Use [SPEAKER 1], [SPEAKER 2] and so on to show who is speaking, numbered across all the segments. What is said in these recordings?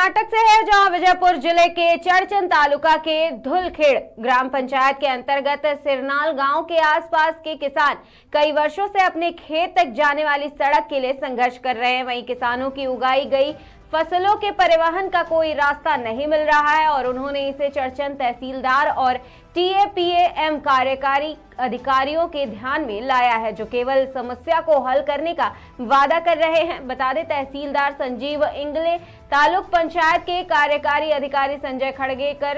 [SPEAKER 1] कर्नाटक से है, जहां विजयपुर जिले के चड़चन तालुका के धुलखेड़ ग्राम पंचायत के अंतर्गत सिरनाल गांव के आसपास के किसान कई वर्षों से अपने खेत तक जाने वाली सड़क के लिए संघर्ष कर रहे हैं। वहीं किसानों की उगाई गई फसलों के परिवहन का कोई रास्ता नहीं मिल रहा है और उन्होंने इसे चड़चन तहसीलदार और TAPAM कार्यकारी अधिकारियों के ध्यान में लाया है, जो केवल समस्या को हल करने का वादा कर रहे हैं। बता दें, तहसीलदार संजीव इंगले, तालुक पंचायत के कार्यकारी अधिकारी संजय खड़गेकर,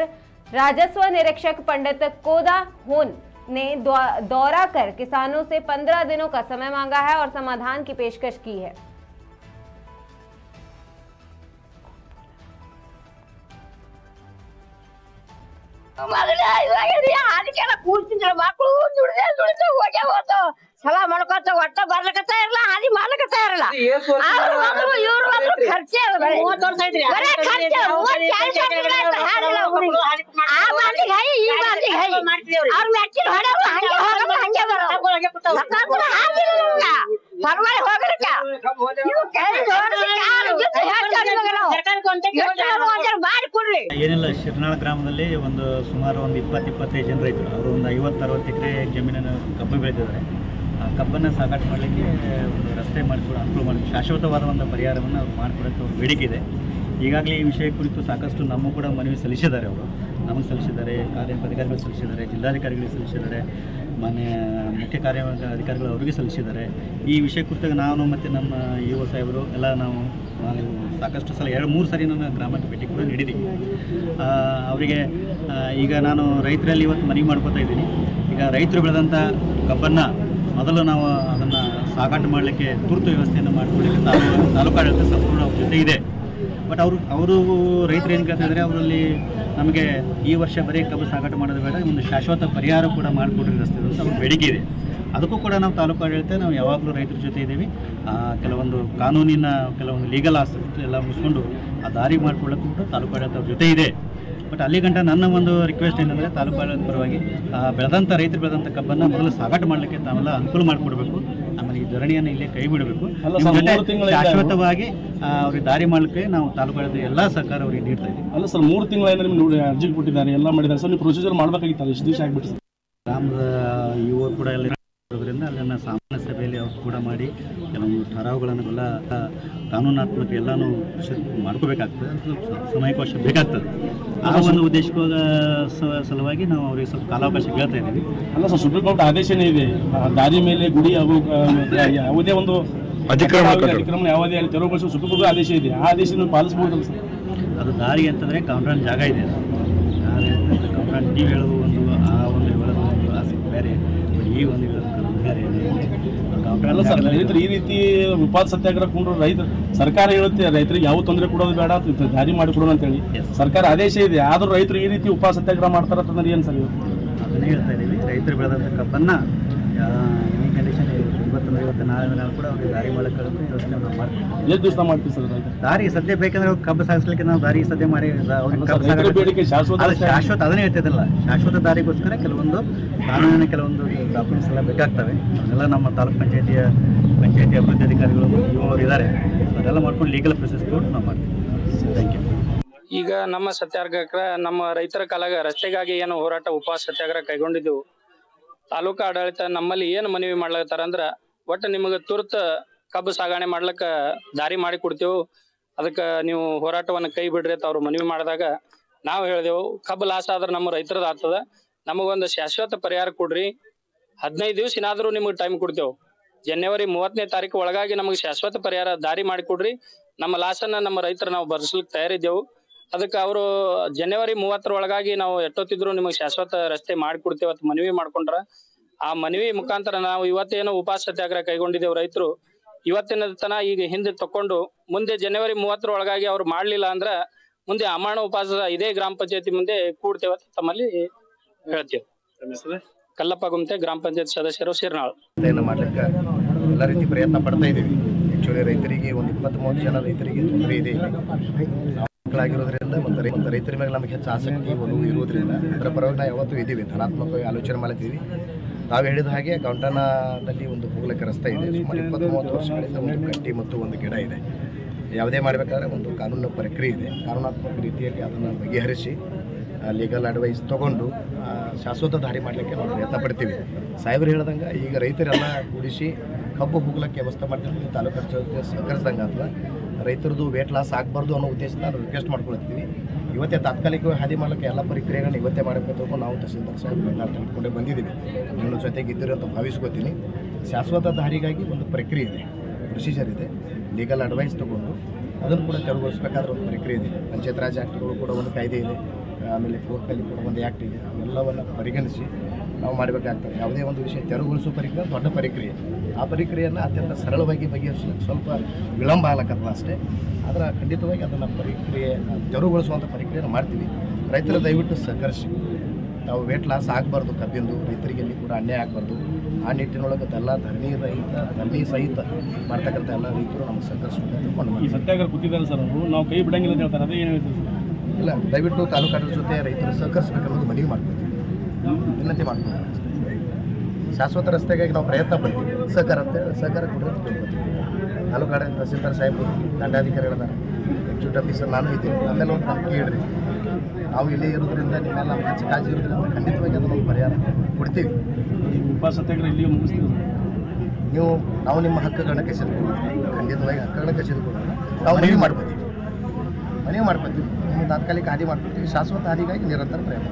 [SPEAKER 1] राजस्व निरीक्षक पंडित कोदा होन ने दौरा कर किसानों से 15 दिनों का समय मांगा है और समाधान की पेशकश की है।
[SPEAKER 2] ಸಲ ಮಾಡ್ಕೊತ ಒಟ್ಟ ಬರ್ಲಕತ್ತ ಇರಲ್ಲ ಹಾದಿ ಮಾಡ್ಲಕತ್ತ ಇರಲ್ಲ ಇವ್ರು ಖರ್ಚೆ
[SPEAKER 3] ಏನಿಲ್ಲ, ಶಿರ್ನಾಳ ಗ್ರಾಮದಲ್ಲಿ ಸುಮಾರು 20-25 ಜನ ರೈತರು ಅವರು 50-60 ಎಕರೆ ಜಮೀನನ್ನು ಕಬ್ಬು ಬೆಳೆದಿದ್ದಾರೆ. ಆ ಕಬ್ಬನ್ನು ಸಾಗಾಟ ಮಾಡಲಿಕ್ಕೆ ಒಂದು ರಸ್ತೆ ಮಾಡಿಕೊಡ ಅನುಕೂಲ ಮಾಡಿ ಶಾಶ್ವತವಾದ ಒಂದು ಪರಿಹಾರವನ್ನು ಅವ್ರು ಮಾಡಿಕೊಡೋಕ್ಕೆ ಅವ್ರ ಬೇಡಿಕೆ ಇದೆ. ಈಗಾಗಲೇ ಈ ವಿಷಯ ಕುರಿತು ಸಾಕಷ್ಟು ನಮ್ಮ ಕೂಡ ಮನವಿ ಸಲ್ಲಿಸಿದ್ದಾರೆ. ಅವರು ನಮಗೆ ಸಲ್ಲಿಸಿದ್ದಾರೆ, ಅಧಿಕಾರಿಗಳು ಸಲ್ಲಿಸಿದ್ದಾರೆ, ಜಿಲ್ಲಾಧಿಕಾರಿಗಳಿಗೆ ಸಲ್ಲಿಸಿದ್ದಾರೆ, ಮುಖ್ಯ ಅಧಿಕಾರಿಗಳು ಅವರಿಗೆ ಸಲ್ಲಿಸಿದ್ದಾರೆ. ಈ ವಿಷಯ ಕುರಿತಾಗ ನಾನು ಮತ್ತು ನಮ್ಮ ಯುವ ಸಾಹೇಬರು ಎಲ್ಲ ನಾವು ಸಾಕಷ್ಟು ಸಲ 2-3 ಸಾರಿ ನನ್ನ ಗ್ರಾಮಕ್ಕೆ ಭೇಟಿ ಕೂಡ ನೀಡಿದ್ದೀವಿ. ಅವರಿಗೆ ಈಗ ನಾನು ರೈತರಲ್ಲಿ ಇವತ್ತು ಮನವಿ ಮಾಡ್ಕೋತಾ ಇದ್ದೀನಿ. ಈಗ ರೈತರು ಬೆಳೆದಂಥ ಕಬ್ಬನ್ನು ಮೊದಲು ನಾವು ಅದನ್ನು ಸಾಗಾಟ ಮಾಡಲಿಕ್ಕೆ ತುರ್ತು ವ್ಯವಸ್ಥೆಯನ್ನು ಮಾಡಿಕೊಳ್ಳಿಕ್ಕೆ ತಾಲೂಕಾಡಳಿತ ಸಂಪೂರ್ಣ ಅವ್ರ ಜೊತೆ ಇದೆ. ಬಟ್ ಅವರು ರೈತರು ಏನು ಕೇಳ್ತಾ ಇದ್ದಾರೆ, ಅವರಲ್ಲಿ ನಮಗೆ ಈ ವರ್ಷ ಬರೀ ಕಬ್ಬು ಸಾಗಾಟ ಮಾಡೋದು ಬೇಡ, ಒಂದು ಶಾಶ್ವತ ಪರಿಹಾರ ಕೂಡ ಮಾಡಿಕೊಡ್ರಿ ರಸ್ತೆ ಅಂತ ಅವ್ರ ಬೇಡಿಕೆ ಇದೆ. ಅದಕ್ಕೂ ಕೂಡ ನಾವು ತಾಲೂಕಾಡಳಿತ ನಾವು ಯಾವಾಗಲೂ ರೈತರ ಜೊತೆ ಇದ್ದೀವಿ. ಕೆಲವೊಂದು ಕಾನೂನಿನ ಕೆಲವೊಂದು ಲೀಗಲ್ ಆಸ್ತಿ ಎಲ್ಲ ಮುಗಿಸ್ಕೊಂಡು ಆ ದಾರಿ ಮಾಡಿಕೊಳ್ಳೋಕ್ಕೂ ಕೂಡ ತಾಲೂಕಾಡಳಿತ ಅವ್ರ ಜೊತೆ ಇದೆ. ಬಟ್ ಅಲ್ಲಿ ಗಂಟ ನನ್ನ ಒಂದು ರಿಕ್ವೆಸ್ಟ್ ಏನಂದರೆ, ತಾಲೂಕಾಡಳಿತ ಪರವಾಗಿ ರೈತರು ಬೆಳೆದಂಥ ಕಬ್ಬನ್ನು ಮೊದಲು ಸಾಗಾಟ ಮಾಡಲಿಕ್ಕೆ ತಾವೆಲ್ಲ ಅನುಕೂಲ ಮಾಡಿಕೊಡ್ಬೇಕು. ಆಮೇಲೆ ಈ ಧರಣಿಯನ್ನು ಇಲ್ಲೇ ಕೈ ಬಿಡಬೇಕು. ಶಾಶ್ವತವಾಗಿ ಅವ್ರಿಗೆ ದಾರಿ ಮಾಡಲಿಕ್ಕೆ ನಾವು ತಾಲೂಕಾಡಳಿತ ಎಲ್ಲ ಸರ್ಕಾರ ಅವರಿಗೆ ನೀಡ್ತಾ ಇದ್ದೀವಿ.
[SPEAKER 4] ಅಲ್ಲ ಸರ್, 3 ತಿಂಗಳಿಂದ ನಿಮ್ಗೆ ಅರ್ಜಿ ಕೊಟ್ಟಿದ್ದಾರೆ, ಎಲ್ಲ ಮಾಡಿದ್ದಾರೆ ಸರ್. ನೀವು ಪ್ರೊಸೀಜರ್ ಮಾಡಬೇಕಾಗಿತ್ತು, ಎಷ್ಟು ದಿವಸ ಆಗಿಬಿಟ್ಟು ಸರ್?
[SPEAKER 3] ಗ್ರಾಮದ ಯುವ ಕೂಡ ಎಲ್ಲ ಇರೋದ್ರಿಂದ ಅಲ್ಲಿನ ಸಾಮಾನ್ಯ ಸಭೆಯಲ್ಲಿ ಅವ್ರು ಕೂಡ ಮಾಡಿ ಕೆಲವೊಂದು ಠರಾವುಗಳನ್ನೆಲ್ಲ ಕಾನೂನಾತ್ಮಕ ಎಲ್ಲನೂ ಮಾಡ್ಕೋಬೇಕಾಗ್ತದೆ, ಸಮಯಾವಕಾಶ ಬೇಕಾಗ್ತದೆ. ಆ ಒಂದು ಉದ್ದೇಶಕ್ಕೋಗ ಸಲುವಾಗಿ ನಾವು ಅವ್ರಿಗೆ ಸ್ವಲ್ಪ ಕಾಲಾವಕಾಶ ಕೇಳ್ತಾ ಇದ್ದೀವಿ.
[SPEAKER 4] ಅಲ್ಲ ಸರ್, ಸುಪ್ರೀಂ ಕೋರ್ಟ್ ಆದೇಶನೇ ಇದೆ, ದಾರಿ ಮೇಲೆ ಗುಡಿ ಯಾವುದೇ ಒಂದು ಅತಿಕ್ರಮಣ ಯಾವುದೇ ಅಲ್ಲಿ ತೆರವುಗೊಳಿಸುವ ಸುಪ್ರೀಂ ಕೋರ್ಟ್ ಆದೇಶ ಇದೆ. ಆ ಆದೇಶ ನೀವು ಪಾಲಿಸಬಹುದಲ್ಲ ಸರ್?
[SPEAKER 3] ಅದು ದಾರಿ ಅಂತಂದರೆ ಕಾಂಟ್ರಾಕ್ಟ್ ಜಾಗ ಇದೆ. ಕಾಂಟ್ರಾಕ್ಟ್ ನೀವು ಹೇಳೋದು ಒಂದು, ಆ ಒಂದು ಹೇಳೋದು ಒಂದು ಆಸೆ ಬೇರೆ, ಈ ಒಂದು ಹೇಳೋದು ಬೇರೆ ಇದೆ.
[SPEAKER 4] ಅಲ್ಲ ಸರ್, ರೈತರು ಈ ರೀತಿ ಉಪಾದ ಸತ್ಯಾಗ್ರಹ ಕೊಂಡು ಸರ್ಕಾರ ಹೇಳುತ್ತೆ ರೈತರಿಗೆ ಯಾವ ತೊಂದರೆ ಕೊಡೋದು ಬೇಡ, ದಾರಿ ಮಾಡಿಕೊಡೋಣ ಅಂತೇಳಿ ಸರ್ಕಾರ ಆದೇಶ ಇದೆ. ಆದರೂ ರೈತರು ಈ ರೀತಿ ಉಪಾದ ಸತ್ಯಾಗ್ರಹ ಮಾಡ್ತಾರೆ ಅಂತಂದ್ರೆ ಏನು ಸರ್?
[SPEAKER 3] ಅದನ್ನೇ ಹೇಳ್ತಾ ಇದ್ದೀವಿ, ರೈತರು ಬೆಳೆದಂಥ ಕಬ್ಬನ್ನು ಈ ಕಂಡೀಷನ್ ಇವತ್ತು ನಾಳೆ ಕೂಡ ಅವ್ರಿಗೆ ದಾರಿ ಮಾಡಕ್ಕೆ ವ್ಯವಸ್ಥೆ ನಾವು ಮಾಡ್ತೀವಿ.
[SPEAKER 4] ಎಷ್ಟು ದಿವಸ ಮಾಡ್ತೀವಿ ಸರ್
[SPEAKER 3] ದಾರಿ? ಸದ್ಯ ಬೇಕಂದ್ರೆ ಕಬ್ಬು ಸಾಗಿಸ್ಲಿಕ್ಕೆ ನಾವು ದಾರಿ ಸದ್ಯ ಮಾಡಿ
[SPEAKER 4] ಬೇಡಿಕೆ ಶಾಶ್ವತ
[SPEAKER 3] ಅದನ್ನೇ ಹೇಳ್ತಿದ್ದಲ್ಲ, ಶಾಶ್ವತ ದಾರಿಗೋಸ್ಕರ ಕೆಲವೊಂದು ಕಾನೂನಿನ ಕೆಲವೊಂದು ಡಾಕ್ಯುಮೆಂಟ್ಸ್ ಎಲ್ಲ ಬೇಕಾಗ್ತವೆ. ಅದೆಲ್ಲ ನಮ್ಮ ತಾಲೂಕು ಪಂಚಾಯತಿ ಅಭಿವೃದ್ಧಿ ಅಧಿಕಾರಿಗಳು ಇವರು ಇದ್ದಾರೆ, ಅದೆಲ್ಲ ಮಾಡ್ಕೊಂಡು ಲೀಗಲ್ ಪ್ರೊಸೆಸ್ ತಗೊಂಡು ನಾವು ಮಾಡ್ತೀವಿ. Thank you.
[SPEAKER 5] ಈಗ ನಮ್ಮ ಸತ್ಯಾಗ್ರಹಕ್ಕೆ ನಮ್ಮ ರೈತರ ಕಾಲಾಗ ರಸ್ತೆಗಾಗಿ ಏನು ಹೋರಾಟ ಉಪವಾಸ ಸತ್ಯಾಗ್ರಹ ಕೈಗೊಂಡಿದ್ದೆವು. ತಾಲೂಕು ಆಡಳಿತ ನಮ್ಮಲ್ಲಿ ಏನು ಮನವಿ ಮಾಡ್ಲತ್ತಾರ ಅಂದ್ರ, ಒಟ್ಟು ನಿಮಗೆ ತುರ್ತು ಕಬ್ಬು ಸಾಗಣೆ ಮಾಡ್ಲಕ್ಕ ದಾರಿ ಮಾಡಿ ಕೊಡ್ತೇವು, ಅದಕ್ಕೆ ನೀವು ಹೋರಾಟವನ್ನು ಕೈ ಬಿಡ್ರಿ ಅಂತ ಅವ್ರು ಮನವಿ ಮಾಡಿದಾಗ ನಾವು ಹೇಳಿದೆವು, ಕಬ್ಬು ಲಾಸ್ ಆದ್ರೆ ನಮ್ಮ ರೈತರದ್ದು ಆಗ್ತದ, ನಮಗೊಂದು ಶಾಶ್ವತ ಪರಿಹಾರ ಕೊಡ್ರಿ, 15 ದಿವಸ ಏನಾದರೂ ನಿಮಗೆ ಟೈಮ್ ಕೊಡ್ತೇವೆ, ಜನವರಿ 30ನೇ ತಾರೀಕು ಒಳಗಾಗಿ ನಮಗೆ ಶಾಶ್ವತ ಪರಿಹಾರ ದಾರಿ ಮಾಡಿಕೊಡ್ರಿ, ನಮ್ಮ ಲಾಸನ್ನ ನಮ್ಮ ರೈತರು ನಾವು ಭರಿಸ್ಲಿಕ್ಕೆ ತಯಾರಿದ್ದೆವು. ಅದಕ್ಕೆ ಅವರು ಜನವರಿ 30ರ ಒಳಗಾಗಿ ನಾವು ಎಷ್ಟೊತ್ತಿದ್ರು ನಿಮಗೆ ಶಾಶ್ವತ ರಸ್ತೆ ಮಾಡಿಕೊಡ್ತೇವೆ ಅಂತ ಮನವಿ ಮಾಡ್ಕೊಂಡ್ರ. ಆ ಮನವಿ ಮುಖಾಂತರ ನಾವು ಇವತ್ತೇನು ಉಪವಾಸ ಸತ್ಯಾಗ್ರಹ ಕೈಗೊಂಡಿದ್ದೇವೆ ರೈತರು, ಇವತ್ತಿನ ತನ ಈಗ ಹಿಂದೆ ತಕೊಂಡು ಮುಂದೆ ಜನವರಿ 30ರ ಒಳಗಾಗಿ ಅವ್ರು ಮಾಡ್ಲಿಲ್ಲ ಅಂದ್ರ ಮುಂದೆ ಅಮಾನ ಉಪವಾಸ ಇದೇ ಗ್ರಾಮ ಪಂಚಾಯತಿ ಮುಂದೆ ಕೂಡ್ತೇವೆ ಅಂತ ತಮ್ಮಲ್ಲಿ ಹೇಳ್ತೇವೆ. ಕಲ್ಲಪ್ಪ ಗುಮ್ತೆ, ಗ್ರಾಮ ಪಂಚಾಯತ್ ಸದಸ್ಯರು, ಶಿರ್ನಾಳ್.
[SPEAKER 6] ಮಾಡ್ಲಿಕ್ಕೆ ಎಲ್ಲ ರೀತಿ ಪ್ರಯತ್ನ ಪಡ್ತಾ ಇದ್ದೀವಿ. ಆಕ್ಚುಲಿ ರೈತರಿಗೆ ಒಂದು 20-30 ಜನ ರೈತರಿಗೆ ತೊಂದರೆ ಇದೆ ಮಕ್ಕಳಾಗಿರೋದ್ರಿಂದ, ಮತ್ತು ರೈತರ ಮೇಲೆ ನಮಗೆ ಹೆಚ್ಚು ಆಸಕ್ತಿ ಒಲವು ಇರೋದ್ರಿಂದ ಅದರ ಪರವಾಗಿ ನಾವು ಯಾವತ್ತೂ ಇದ್ದೀವಿ, ಧನಾತ್ಮಕವಾಗಿ ಆಲೋಚನೆ ಮಾಡ್ತೀವಿ. ತಾವು ಹೇಳಿದ ಹಾಗೆ ಗೌಂಟನದಲ್ಲಿ ಒಂದು ಹೋಗ್ಲಿಕ್ಕೆ ರಸ್ತೆ ಇದೆ, ಸುಮಾರು 20-30 ವರ್ಷಗಳಿಂದ ಒಂದು ಕಟ್ಟಿ ಮತ್ತು ಒಂದು ಗಿಡ ಇದೆ. ಯಾವುದೇ ಮಾಡಬೇಕಾದ್ರೆ ಒಂದು ಕಾನೂನು ಪ್ರಕ್ರಿಯೆ ಇದೆ. ಕಾನೂನಾತ್ಮಕ ರೀತಿಯಲ್ಲಿ ಅದನ್ನು ಬಗೆಹರಿಸಿ ಲೀಗಲ್ ಅಡ್ವೈಸ್ ತೊಗೊಂಡು ಶಾಶ್ವತ ದಾರಿ ಮಾಡಲಿಕ್ಕೆ ನಾವು ಪ್ರಯತ್ನ ಪಡ್ತೀವಿ. ಸಾಹೇಬರು ಹೇಳ್ದಂಗೆ ಈಗ ರೈತರೆಲ್ಲ ಕೂಡಿಸಿ ಕಬ್ಬು ಹೋಗ್ಲಿಕ್ಕೆ ವ್ಯವಸ್ಥೆ ಮಾಡ್ತೀವಿ. ತಾಲೂಕು ಜೊತೆ ಸಹಕರಿಸಿದಂಗೆ ಅಥವಾ ರೈತರದ್ದು ವೇಟ್ ಲಾಸ್ ಆಗಬಾರ್ದು ಅನ್ನೋ ಉದ್ದೇಶದಿಂದ ನಾವು ರಿಕ್ವೆಸ್ಟ್ ಮಾಡ್ಕೊಳ್ತೀವಿ. ಇವತ್ತೇ ತಾತ್ಕಾಲಿಕವಾಗಿ ಹಾದಿ ಮಾಡಲಿಕ್ಕೆ ಎಲ್ಲ ಪ್ರಕ್ರಿಯೆಗಳನ್ನ ಇವತ್ತೇ ಮಾಡಬೇಕು. ನಾವು ತಹಸೀಲ್ದಾರ್ ಸಾಹೇಬ್ ತೆಗೆದುಕೊಂಡೇ ಬಂದಿದ್ದೀವಿ. ನೀವು ಜೊತೆಗೆ ಇದ್ದೀರಿ ಅಂತ ಭಾವಿಸ್ಕೋತೀನಿ. ಶಾಶ್ವತ ದಾರಿಗಾಗಿ ಒಂದು ಪ್ರಕ್ರಿಯೆ ಇದೆ, ಪ್ರೊಸೀಜರ್ ಇದೆ. ಲೀಗಲ್ ಅಡ್ವೈಸ್ ತೊಗೊಂಡು ಅದನ್ನು ಕೂಡ ತೆರವುಗೊಳಿಸಬೇಕಾದ್ರೆ ಒಂದು ಪ್ರಕ್ರಿಯೆ ಇದೆ. ಪಂಚಾಯತ್ ರಾಜ್ ಆ್ಯಕ್ಟ್ಗಳು ಕೂಡ ಒಂದು ಕಾಯ್ದೆ ಇದೆ, ಆಮೇಲೆ ಕೋರ್ಟಲ್ಲಿ ಕೂಡ ಒಂದು ಆ್ಯಕ್ಟ್ ಇದೆ. ಅವೆಲ್ಲವನ್ನು ಪರಿಗಣಿಸಿ ನಾವು ಮಾಡಬೇಕಾಗ್ತದೆ. ಯಾವುದೇ ಒಂದು ವಿಷಯ ತೆರವುಗೊಳಿಸುವ ಪ್ರಕ್ರಿಯೆ ದೊಡ್ಡ ಪ್ರಕ್ರಿಯೆ. ಆ ಪ್ರಕ್ರಿಯೆಯನ್ನು ಅತ್ಯಂತ ಸರಳವಾಗಿ ಬಗೆಹರಿಸಲಿಕ್ಕೆ ಸ್ವಲ್ಪ ವಿಳಂಬ ಆಗ್ಲಕ್ಕಲ್ಲ ಅಷ್ಟೇ. ಆದರೆ ಖಂಡಿತವಾಗಿ ಅದನ್ನು ಪ್ರಕ್ರಿಯೆ ತೆರವುಗೊಳಿಸುವಂಥ ಪ್ರಕ್ರಿಯೆಯನ್ನು ಮಾಡ್ತೀವಿ. ರೈತರ ದಯವಿಟ್ಟು ಸಹಕರಿಸಿ. ನಾವು ವೇಟ್ ಲಾಸ್ ಆಗಬಾರ್ದು, ಕಬ್ಬಿಂದು ರೈತರಿಗೆ ಎಲ್ಲಿ ಕೂಡ ಅನ್ಯಾಯ ಆಗಬಾರ್ದು. ಆ ನಿಟ್ಟಿನೊಳಗೆ ಎಲ್ಲ ಧರಣಿ ಸಹಿತ ಮಾಡ್ತಕ್ಕಂಥ ಎಲ್ಲ ರೈತರು ನಮಗೆ ಸಹಕರಿಸಬೇಕು.
[SPEAKER 4] ಈ ಸತ್ಯಾಗ್ರಹ ಕೂತಿದ್ದಾರೆ ಸರ್ ಅವರು, ನಾವು ಕೈ ಬಿಡಂಗಿಲ್ಲ ಅಂತ ಹೇಳ್ತಾರೆ, ಅದೇ ಏನು ಹೇಳ್ತೀವಿ ಸರ್?
[SPEAKER 6] ಇಲ್ಲ, ದಯವಿಟ್ಟು ತಾಲೂಕು ಆಡಳಿತ ಜೊತೆ ರೈತರು ಸಹಕರಿಸಬೇಕನ್ನೋದು ಮನವಿ ಮಾಡ್ತೀವಿ, ವಿನಂತಿ ಮಾಡ್ತೀವಿ. ಶಾಶ್ವತ ರಸ್ತೆಗಾಗಿ ನಾವು ಪ್ರಯತ್ನ ಪಡ್ತೀವಿ. ಸಹಕಾರ ಕೊಡೋದು ಕೇಳ್ಕೊತೀವಿ. ತಾಲೂಕು ಆಡಳಿತ ತಹಸೀಲ್ದಾರ್ ಸಾಹೇಬರು, ದಂಡಾಧಿಕಾರಿಗಳಿದ್ದಾರೆ, ಎಕ್ಸಿಕ್ಯೂಟಿವ್ ಆಫೀಸರ್ ನಾನು ಇದ್ದೀನಿ. ಆಮೇಲೆ ಒಂದು ನಮ್ಗೆ ಕೇಳ್ರಿ, ನಾವು ಇಲ್ಲಿ ಇರೋದ್ರಿಂದ ನಿಮ್ಮೆಲ್ಲ ಹೆಚ್ಚು ಕಾಳಜಿ ಇರೋದ್ರಿಂದ ಖಂಡಿತವಾಗಿ ಅದನ್ನು ಪರಿಹಾರ ಕೊಡ್ತೀವಿ.
[SPEAKER 4] ಉಪ ಸತ್ಯಾಗ್ರಹ ಇಲ್ಲಿಗೆ ಮುಗಿಸ್ತೀವಿ.
[SPEAKER 6] ನಾವು ನಿಮ್ಮ ಹಕ್ಕುಗಳನ್ನ ಕಸಿದುಕೊಳ್ಳೋಣ, ಖಂಡಿತವಾಗಿ ಹಕ್ಕುಗಳನ್ನ ಕಸಿದುಕೊಳ್ಳೋಣ. ನಾವು ಮನವಿ ಮಾಡ್ಕೊತೀವಿ, ನಿಮ್ಮ ತಾತ್ಕಾಲಿಕ ಹಾದಿ ಮಾಡ್ಕೊತೀವಿ. ಶಾಶ್ವತ ಹಾದಿಗಾಗಿ ನಿರಂತರ ಪ್ರಯತ್ನ.